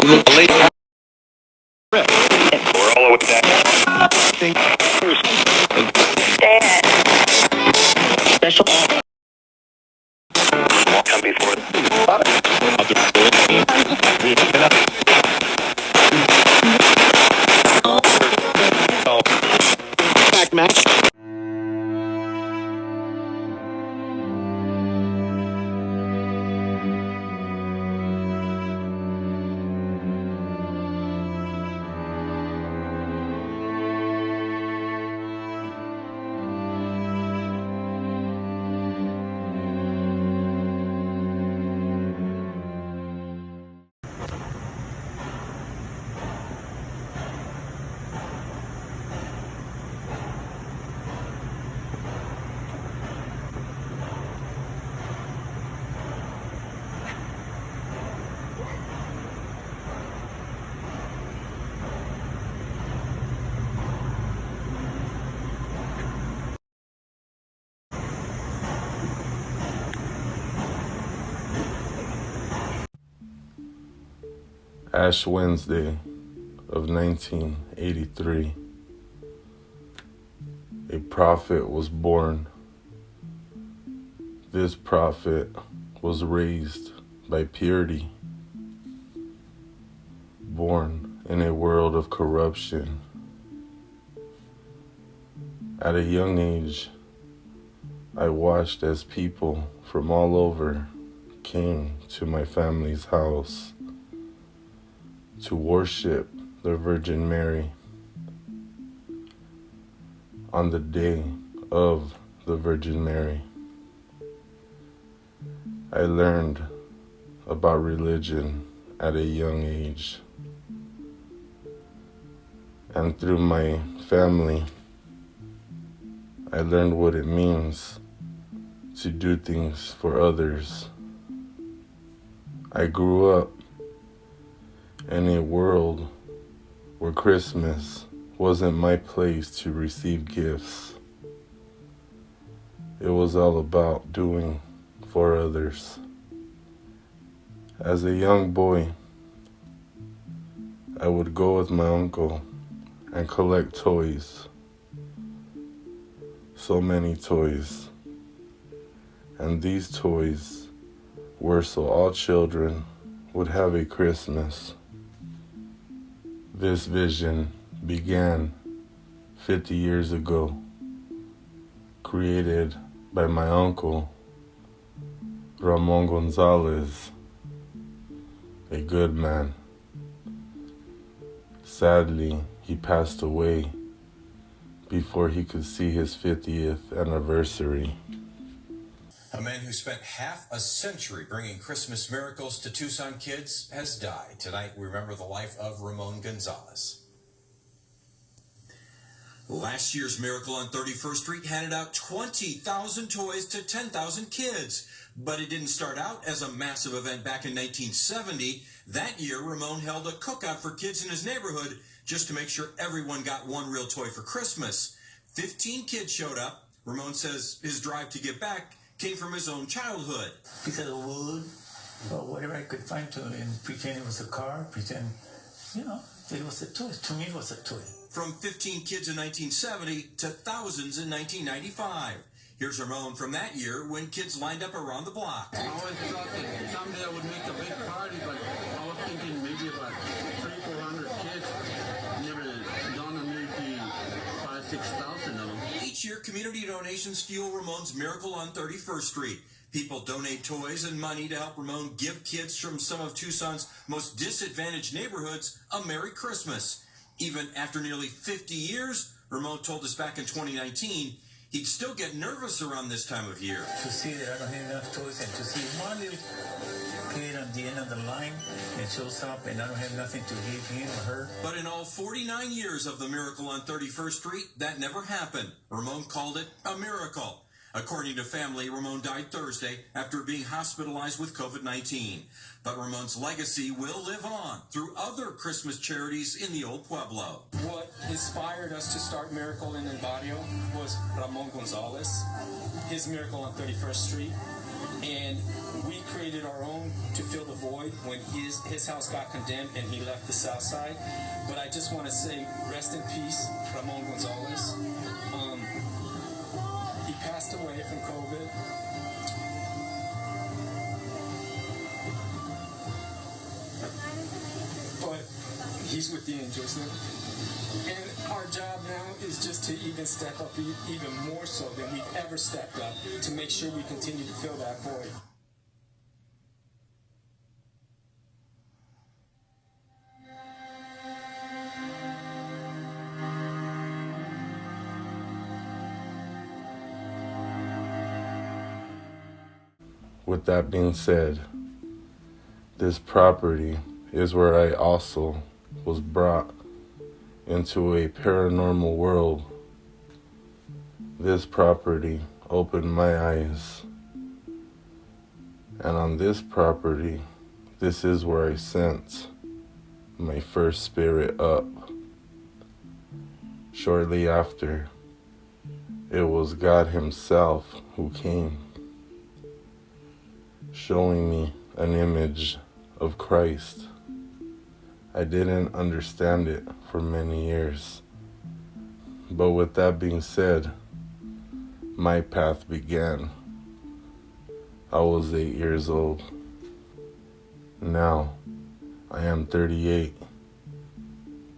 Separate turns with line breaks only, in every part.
all the way back. Dad. Special. Come before. Back match.
Ash Wednesday of 1983, a prophet was born. This prophet was raised by purity, born in a world of corruption. At a young age, I watched as people from all over came to my family's house to worship the Virgin Mary. On the day of the Virgin Mary, I learned about religion at a young age. And through my family, I learned what it means to do things for others. I grew up in a world where Christmas wasn't my place to receive gifts. It was all about doing for others. As a young boy, I would go with my uncle and collect toys. So many toys. And these toys were so all children would have a Christmas. This vision began 50 years ago, created by my uncle, Ramon Gonzalez, a good man. Sadly, he passed away before he could see his 50th anniversary.
A man who spent half a century bringing Christmas miracles to Tucson kids has died. Tonight, we remember the life of Ramon Gonzalez. Last year's Miracle on 31st Street handed out 20,000 toys to 10,000 kids. But it didn't start out as a massive event back in 1970. That year, Ramon held a cookout for kids in his neighborhood just to make sure everyone got one real toy for Christmas. 15 kids showed up. Ramon says his drive to give back came from his own childhood.
Piece of wood, or whatever I could find to, and pretend it was a car, pretend, that it was a toy. To me, it was a toy.
From 15 kids in 1970 to thousands in 1995. Here's Ramon from that year when kids lined up around the block.
I always thought that someday I would make a big party, but I was thinking maybe about 300-400 kids. Never dawned on me to be 5,000-6,000 of them.
Each year, community donations fuel Ramon's Miracle on 31st Street. People donate toys and money to help Ramon give kids from some of Tucson's most disadvantaged neighborhoods a Merry Christmas. Even after nearly 50 years, Ramon told us back in 2019, he'd still get nervous around this time of year.
To see that I don't have enough toys and to see one little kid on the end of the line that shows up and I don't have nothing to give him or her.
But in all 49 years of the Miracle on 31st Street, that never happened. Ramon called it a miracle. According to family, Ramon died Thursday after being hospitalized with COVID-19. But Ramon's legacy will live on through other Christmas charities in the Old Pueblo.
What inspired us to start Miracle in El Barrio was Ramon Gonzalez, his Miracle on 31st Street. and we created our own to fill the void when his house got condemned and he left the south side. But I just want to say, rest in peace, Ramon Gonzalez. He passed away from COVID. But he's with the angels now. And our job now is just to even step up even more so than we've ever stepped up to make sure we continue to fill that void.
With that being said, this property is where I also was brought into a paranormal world. This property opened my eyes. And on this property, this is where I sent my first spirit up. Shortly after, it was God Himself who came, showing me an image of Christ. I didn't understand it for many years. But with that being said, my path began. I was 8 years old. Now, I am 38.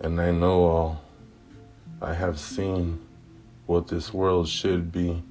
And I know all. I have seen what this world should be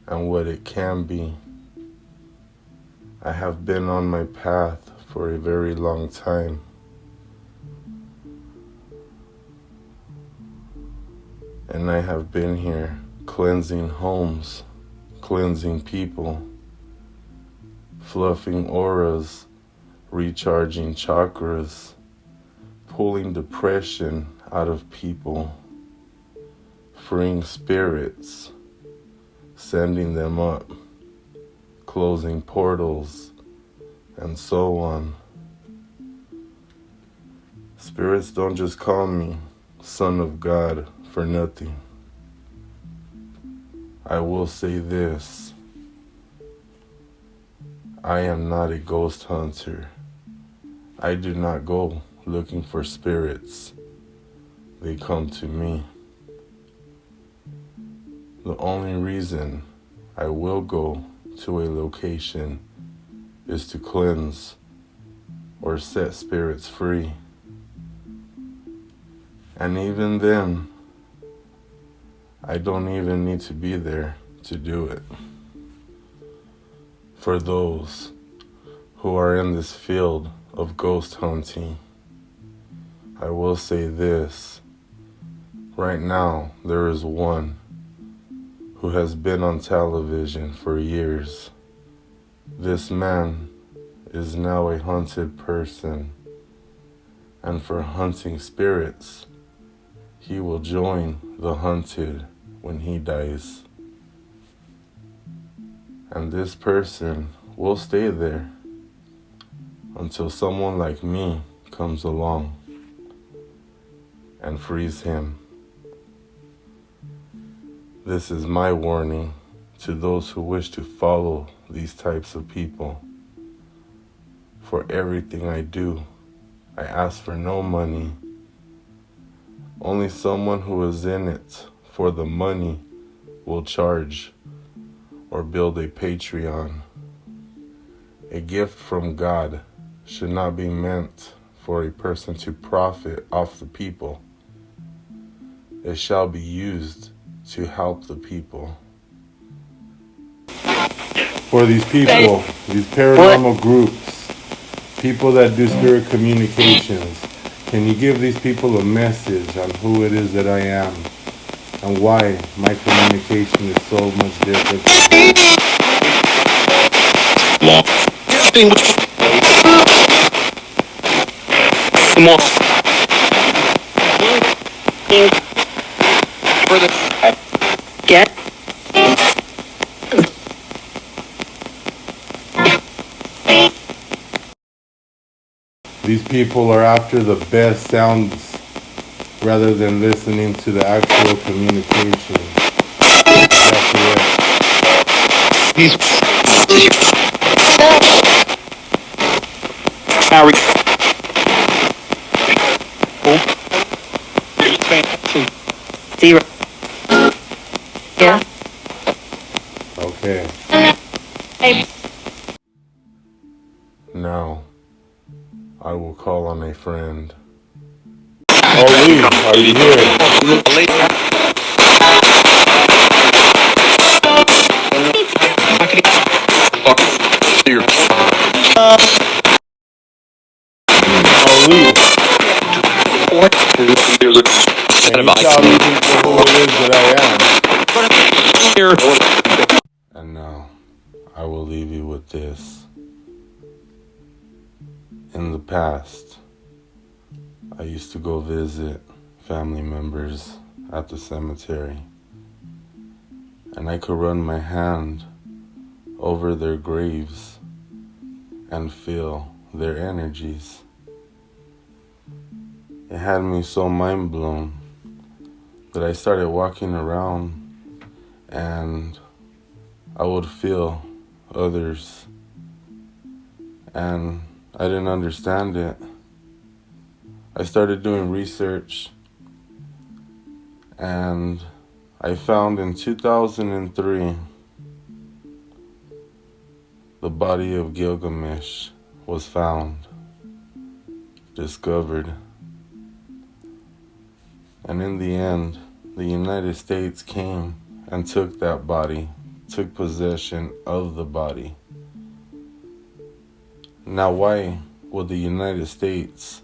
and what it can be. I have been on my path for a very long time. And I have been here cleansing homes, cleansing people, fluffing auras, recharging chakras, pulling depression out of people, freeing spirits, sending them up, closing portals, and so on. Spirits don't just call me Son of God for nothing. I will say this: I am not a ghost hunter. I do not go looking for spirits. They come to me. The only reason I will go to a location is to cleanse or set spirits free. And even then, I don't even need to be there to do it. For those who are in this field of ghost hunting, I will say this. Right now, there is one who has been on television for years. This man is now a hunted person, and for hunting spirits, he will join the hunted when he dies. And this person will stay there until someone like me comes along and frees him. This is my warning to those who wish to follow these types of people. For everything I do, I ask for no money. Only someone who is in it for the money will charge or build a Patreon. A gift from God should not be meant for a person to profit off the people. It shall be used to help the people. For these people, these paranormal groups, people that do spirit communications, can you give these people a message on who it is that I am and why my communication is so much different?
Get
These people are after the best sounds rather than listening to the actual communication. That's it.
these Zero. Yeah.
Okay. Now, I will call on a friend. Oh, Lee, are you here? Oh, Lee, can you tell me who it is that I am? And now, I will leave you with this. In the past, I used to go visit family members at the cemetery, and I could run my hand over their graves and feel their energies. It had me so mind blown that I started walking around and I would feel others, and I didn't understand it. I started doing research, and I found in 2003 the body of Gilgamesh was found, discovered. And in the end, the United States came and took that body, took possession of the body. Now, why would the United States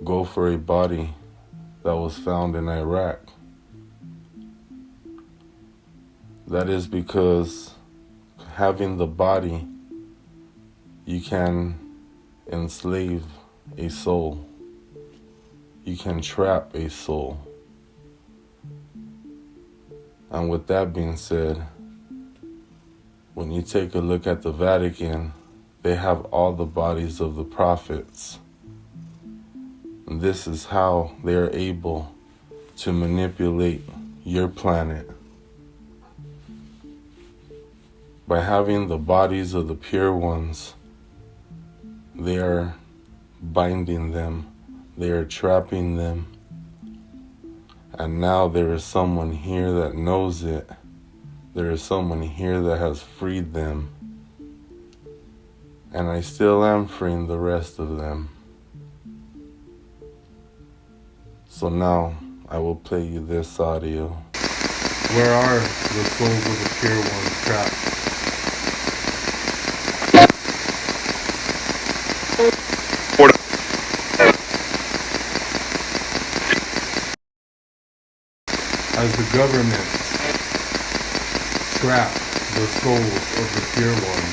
go for a body that was found in Iraq? That is because having the body, you can enslave a soul. You can trap a soul. And with that being said, when you take a look at the Vatican, they have all the bodies of the prophets. And this is how they are able to manipulate your planet. By having the bodies of the pure ones, they are binding them. They are trapping them. And now there is someone here that knows it. There is someone here that has freed them. And I still am freeing the rest of them. So now I will play you this audio. Where are the souls of the pure ones trapped? As the government trapped the souls of the pure ones,